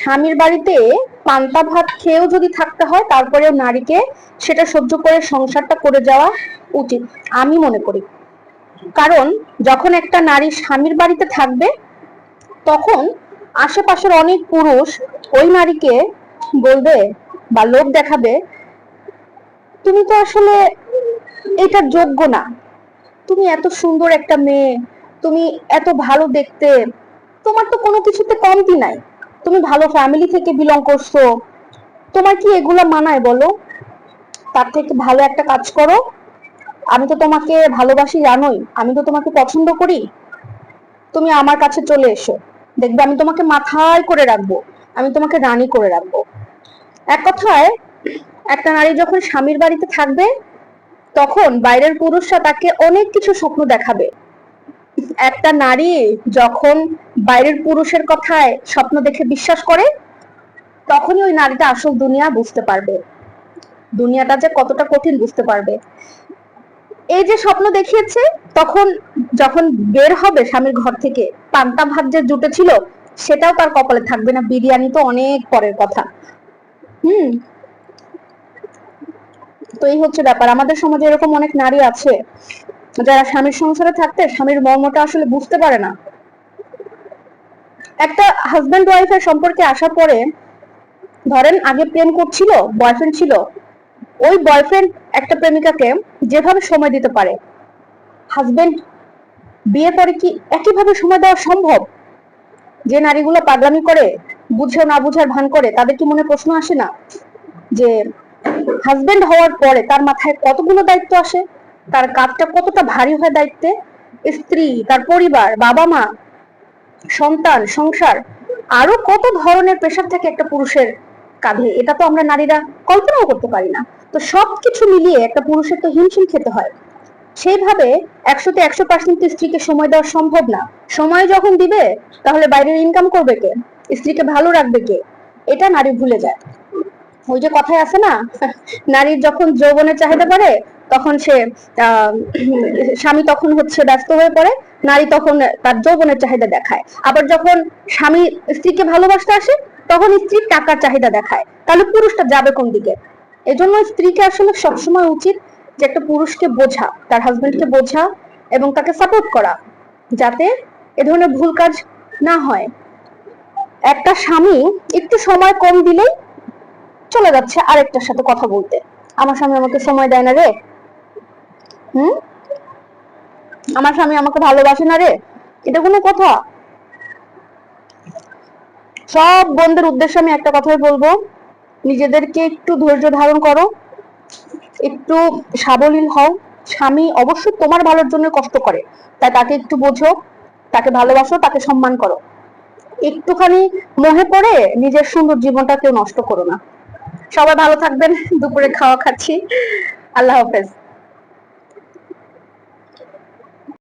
স্বামীর বাড়িতে পান্তা ভাত খেয়েও যদি থাকতে হয়, তারপরেও নারীকে সেটা সহ্য করে সংসারটা করে যাওয়া উচিত আমি মনে করি। কারণ যখন একটা নারী স্বামীর বাড়িতে থাকবে, তখন আশেপাশের অনেক পুরুষ ওই নারীকে বলবে বা লোক দেখাবে, তুমি তো আসলে এটার যোগ্য না, তুমি এত সুন্দর একটা মেয়ে, তুমি এত ভালো দেখতে, তোমার তো কোনো কিছুতে কমতি নাই, তুমি ভালো ফ্যামিলি থেকে বিলং করছো, তোমার কি এগুলা মানায় বলো? তার থেকে ভালো একটা কাজ করো, আমি তো তোমাকে ভালোবাসি জানোই, আমি তো তোমাকে পছন্দ করি, তুমি আমার কাছে চলে এসো, দেখবে আমি তোমাকে মাথায় করে রাখবো, আমি তোমাকে রানী করে রাখবো। এক কথায়, একটা নারী যখন স্বামীর বাড়িতে থাকবে, তখন বাইরের পুরুষরা তাকে অনেক কিছু স্বপ্ন দেখাবে। একটা নারী যখন বাইরের পুরুষের কথায় স্বপ্ন দেখে বিশ্বাস করে, তখনই ওই নারীটা আসল দুনিয়া বুঝতে পারবে, দুনিয়াটা যে কতটা কঠিন বুঝতে পারবে। এই যে স্বপ্ন দেখিয়েছে, তখন যখন বের হবে স্বামীর ঘর থেকে, পান্তা ভাত যে জুটেছিল সেটাও তার কপালে থাকবে না, বিরিয়ানি তো অনেক পরের কথা। হুম। তো এই হচ্ছে ব্যাপার, আমাদের সমাজে এরকম অনেক নারী আছে যারা স্বামীর সংসারে থাকতে স্বামীর মর্মটা আসলে বুঝতে পারে না। একটা হাজব্যান্ড ওয়াইফের সম্পর্কে আসার পরে, ধরেন আগে প্রেম করছিল, বয়ফ্রেন্ড ছিল, ওই বয়ফ্রেন্ড একটা প্রেমিকাকে যেভাবে সময় দিতে পারে, হাজবেন্ড বিয়ে পরে কি একইভাবে সময় দেওয়া সম্ভব? যে নারীগুলো পাগলামি করে, বুঝে না বুঝার ভান করে, তাদের কি মনে প্রশ্ন আসে না যে হাজবেন্ড হওয়ার পরে তার মাথায় কতগুলো দায়িত্ব আসে, তার কাজটা কতটা ভারী হয় দায়িত্বে, স্ত্রী, তার পরিবার, বাবা মা, সন্তান, সংসার, আরো কত ধরনের প্রেশার থাকে একটা পুরুষের কাঁধে, এটা তো আমরা নারীরা কল্পনাও করতে পারি না। তো সবকিছু মিলিয়ে একটা পুরুষের তো হিমশিম খেতে হয়। সেইভাবে 100-তে 100% স্ত্রীকে সময় দেওয়া সম্ভব না। সময় যখন দিবে, তাহলে বাইরের ইনকাম করবে কে, স্ত্রীকে ভালো রাখবে কে, এটা নারী ভুলে যায়। ওই যে কথায় আছে না, নারীর যখন যৌবনের চাহিদা বাড়ে, তখন সে আহ স্বামী তখন হচ্ছে ব্যস্ত হয়ে পড়ে, নারী তখন তার যৌবনের চাহিদা দেখায়। আবার যখন স্বামী স্ত্রীকে ভালোবাসতে আসে, তখন স্ত্রী টাকার চাহিদা দেখায়, তাহলে পুরুষটা যাবে কোন দিকে? এজন্য স্ত্রীকে আসলে সবসময় উচিত যে একটা পুরুষকে বোঝা, তার হাজবেন্ডকে বোঝা এবং তাকে সাপোর্ট করা, যাতে এ ধরনের ভুল কাজ না হয়। একটা স্বামী একটু সময় কম দিলেই চলে যাচ্ছে আরেকটার সাথে কথা বলতে, আমার স্বামী আমাকে সময় দেয় না রে, হুম, আমার স্বামী আমাকে ভালোবাসে না রে, এটা কোনো কথা? সব বন্ধুদের উদ্দেশ্যে আমি একটা কথাই বলবো, নিজেদেরকে একটু ধৈর্য ধারণ করো, একটু সাবলীল হও। স্বামী অবশ্যই তোমার ভালোর জন্য কষ্ট করে, তাই তাকে একটু বোঝো, তাকে ভালোবাসো, তাকে সম্মান করো। একটুখানি মোহে পড়ে নিজের সুন্দর জীবনটা কেউ নষ্ট করো না। সবাই ভালো থাকবেন, দুপুরে খাওয়া খাচ্ছি, আল্লাহ হাফেজ।